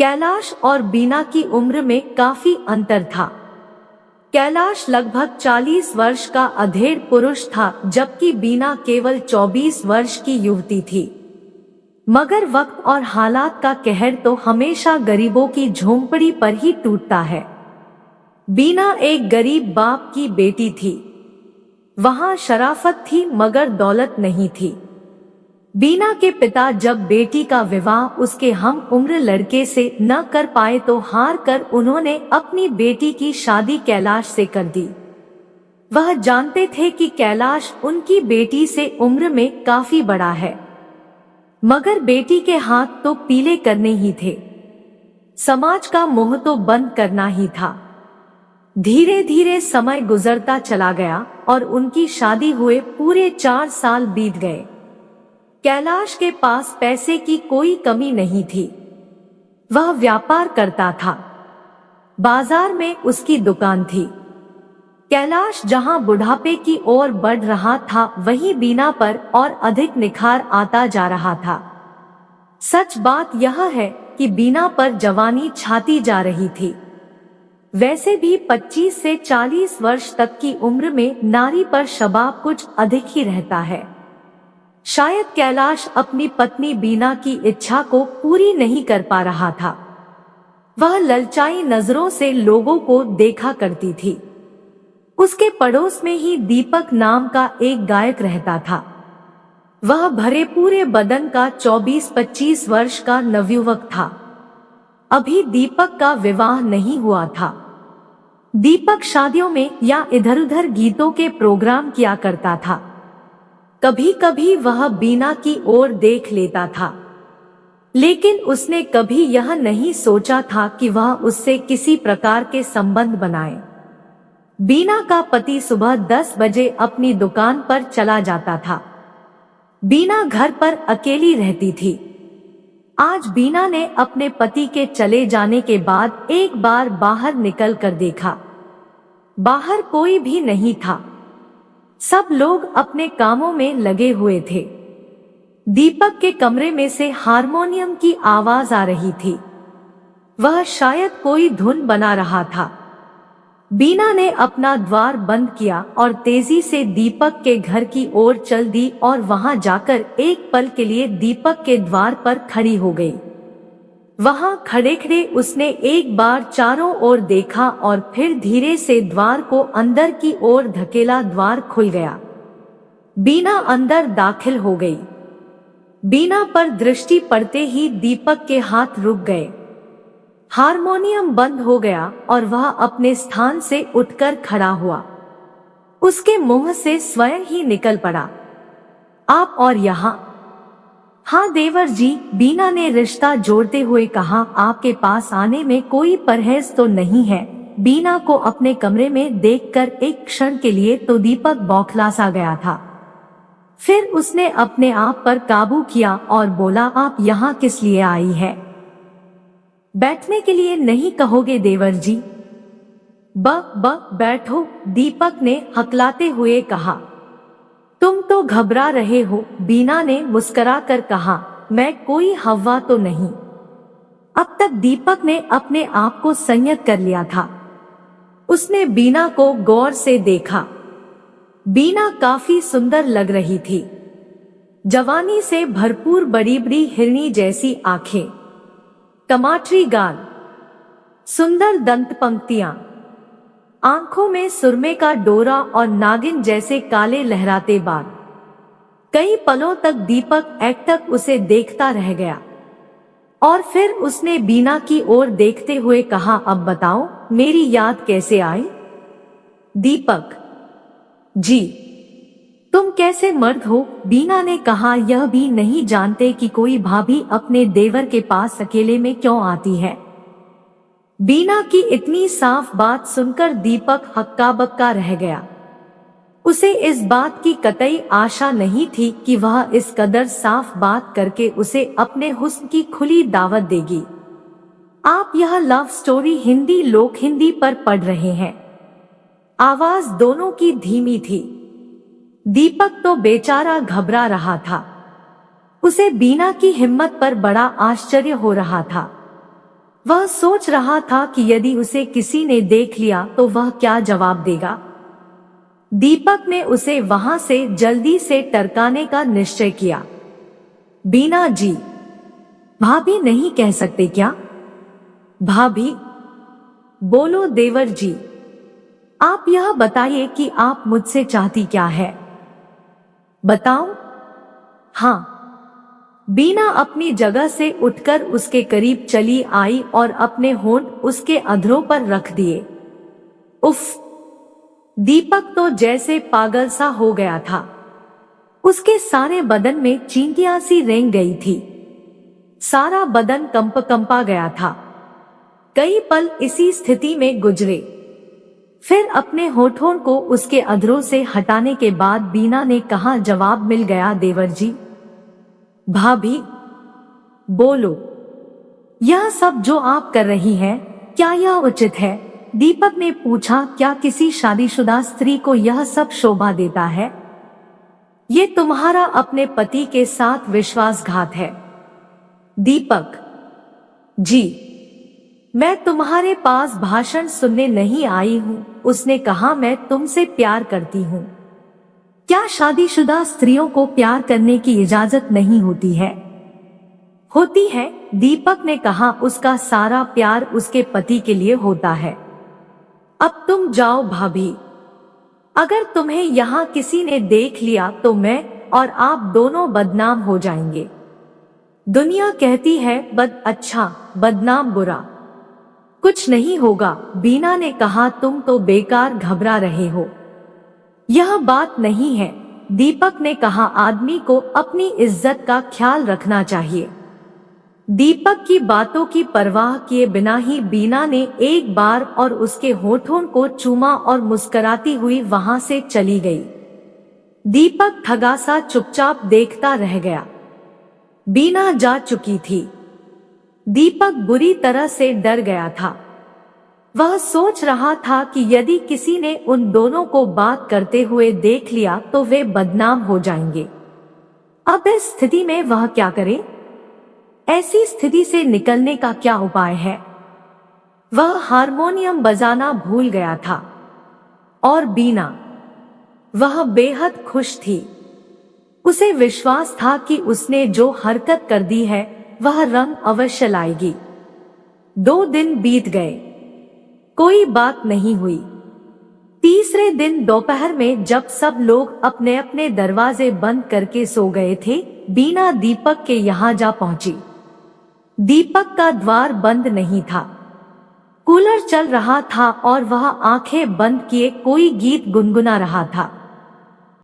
कैलाश और बीना की उम्र में काफी अंतर था। कैलाश लगभग 40 वर्ष का अधेड़ पुरुष था, जबकि बीना केवल 24 वर्ष की युवती थी। मगर वक्त और हालात का कहर तो हमेशा गरीबों की झोंपड़ी पर ही टूटता है। बीना एक गरीब बाप की बेटी थी। वहां शराफत थी मगर दौलत नहीं थी। बीना के पिता जब बेटी का विवाह उसके हम उम्र लड़के से न कर पाए तो हार कर उन्होंने अपनी बेटी की शादी कैलाश से कर दी। वह जानते थे कि कैलाश उनकी बेटी से उम्र में काफी बड़ा है, मगर बेटी के हाथ तो पीले करने ही थे। समाज का मुंह तो बंद करना ही था। धीरे धीरे समय गुजरता चला गया और उनकी शादी हुए पूरे 4 साल बीत गए। कैलाश के पास पैसे की कोई कमी नहीं थी। वह व्यापार करता था। बाजार में उसकी दुकान थी। कैलाश जहां बुढ़ापे की ओर बढ़ रहा था, वहीं बीना पर और अधिक निखार आता जा रहा था। सच बात यह है कि बीना पर जवानी छाती जा रही थी। वैसे भी 25 से 40 वर्ष तक की उम्र में नारी पर शबाब कुछ अधिक ही रहता है। शायद कैलाश अपनी पत्नी बीना की इच्छा को पूरी नहीं कर पा रहा था। वह ललचाई नजरों से लोगों को देखा करती थी। उसके पड़ोस में ही दीपक नाम का एक गायक रहता था। वह भरे पूरे बदन का 24-25 वर्ष का नवयुवक था। अभी दीपक का विवाह नहीं हुआ था। दीपक शादियों में या इधर-उधर गीतों के प्रोग्राम किया करता था। कभी कभी वह बीना की ओर देख लेता था, लेकिन उसने कभी यह नहीं सोचा था कि वह उससे किसी प्रकार के संबंध बनाए। बीना का पति सुबह 10 बजे अपनी दुकान पर चला जाता था। बीना घर पर अकेली रहती थी। आज बीना ने अपने पति के चले जाने के बाद एक बार बाहर निकल कर देखा। बाहर कोई भी नहीं था। सब लोग अपने कामों में लगे हुए थे। दीपक के कमरे में से हारमोनियम की आवाज आ रही थी। वह शायद कोई धुन बना रहा था। बीना ने अपना द्वार बंद किया और तेजी से दीपक के घर की ओर चल दी और वहां जाकर एक पल के लिए दीपक के द्वार पर खड़ी हो गई। वहां खड़े खड़े उसने एक बार चारों ओर देखा और फिर धीरे से द्वार को अंदर की ओर धकेला। द्वार खुल गया। बीना अंदर दाखिल हो गई। बीना पर दृष्टि पड़ते ही दीपक के हाथ रुक गए। हारमोनियम बंद हो गया और वह अपने स्थान से उठकर खड़ा हुआ। उसके मुंह से स्वयं ही निकल पड़ा, आप और यहाँ? हाँ देवर जी, बीना ने रिश्ता जोड़ते हुए कहा। आपके पास आने में कोई परहेज तो नहीं है? बीना को अपने कमरे में देखकर एक क्षण के लिए तो दीपक बौखला सा गया था। फिर उसने अपने आप पर काबू किया और बोला, आप यहाँ किस लिए आई है? बैठने के लिए नहीं कहोगे देवर जी? बैठो, दीपक ने हकलाते हुए कहा। तुम तो घबरा रहे हो, बीना ने मुस्कुराकर कहा। मैं कोई हव्वा तो नहीं। अब तक दीपक ने अपने आप को संयत कर लिया था। उसने बीना को गौर से देखा। बीना काफी सुंदर लग रही थी। जवानी से भरपूर बड़ी बड़ी हिरनी जैसी आंखें, टमाटरी गाल, सुंदर दंत पंक्तियां, आंखों में सुरमे का डोरा और नागिन जैसे काले लहराते बाल। कई पलों तक दीपक एकटक उसे देखता रह गया और फिर उसने बीना की ओर देखते हुए कहा, अब बताओ मेरी याद कैसे आई? दीपक जी, तुम कैसे मर्द हो? बीना ने कहा, यह भी नहीं जानते कि कोई भाभी अपने देवर के पास अकेले में क्यों आती है? बीना की इतनी साफ बात सुनकर दीपक हक्का बक्का रह गया। उसे इस बात की कतई आशा नहीं थी कि वह इस कदर साफ बात करके उसे अपने हुस्न की खुली दावत देगी। आप यह लव स्टोरी हिंदी लोक हिंदी पर पढ़ रहे हैं। आवाज दोनों की धीमी थी। दीपक तो बेचारा घबरा रहा था। उसे बीना की हिम्मत पर बड़ा आश्चर्य हो रहा था। वह सोच रहा था कि यदि उसे किसी ने देख लिया तो वह क्या जवाब देगा। दीपक ने उसे वहां से जल्दी से टरकाने का निश्चय किया। बीना जी, भाभी नहीं कह सकते क्या? भाभी? बोलो देवर जी, आप यह बताइए कि आप मुझसे चाहती क्या है? बताओ। हाँ। बीना अपनी जगह से उठकर उसके करीब चली आई और अपने होंठ उसके अधरों पर रख दिए। उफ! दीपक तो जैसे पागल सा हो गया था। उसके सारे बदन में चींटियां सी रेंग गई थी। सारा बदन कंपा गया था। कई पल इसी स्थिति में गुजरे। फिर अपने होठों को उसके अधरों से हटाने के बाद बीना ने कहा, जवाब मिल गया देवर जी। भाभी? बोलो। यह सब जो आप कर रही हैं, क्या यह उचित है? दीपक ने पूछा। क्या किसी शादीशुदा स्त्री को यह सब शोभा देता है? ये तुम्हारा अपने पति के साथ विश्वासघात है। दीपक जी, मैं तुम्हारे पास भाषण सुनने नहीं आई हूँ। उसने कहा, मैं तुमसे प्यार करती हूँ। क्या शादीशुदा स्त्रियों को प्यार करने की इजाजत नहीं होती है? होती है, दीपक ने कहा। उसका सारा प्यार उसके पति के लिए होता है। अब तुम जाओ भाभी। अगर तुम्हें यहाँ किसी ने देख लिया तो मैं और आप दोनों बदनाम हो जाएंगे। दुनिया कहती है अच्छा, बदनाम बुरा। कुछ नहीं होगा, बीना ने कहा। तुम तो बेकार घबरा रहे हो। यह बात नहीं है, दीपक ने कहा। आदमी को अपनी इज्जत का ख्याल रखना चाहिए। दीपक की बातों की परवाह किए बिना ही बीना ने एक बार और उसके होठों को चूमा और मुस्कुराती हुई वहां से चली गई। दीपक ठगा सा चुपचाप देखता रह गया। बीना जा चुकी थी। दीपक बुरी तरह से डर गया था। वह सोच रहा था कि यदि किसी ने उन दोनों को बात करते हुए देख लिया तो वे बदनाम हो जाएंगे। अब इस स्थिति में वह क्या करे? ऐसी स्थिति से निकलने का क्या उपाय है? वह हारमोनियम बजाना भूल गया था। और बीना, वह बेहद खुश थी। उसे विश्वास था कि उसने जो हरकत कर दी है वह रंग अवश्य लाएगी। 2 दिन बीत गए, कोई बात नहीं हुई। तीसरे दिन दोपहर में जब सब लोग अपने अपने दरवाजे बंद करके सो गए थे, बीना दीपक के यहाँ जा पहुंची। दीपक का द्वार बंद नहीं था। कूलर चल रहा था और वह आंखें बंद किए कोई गीत गुनगुना रहा था।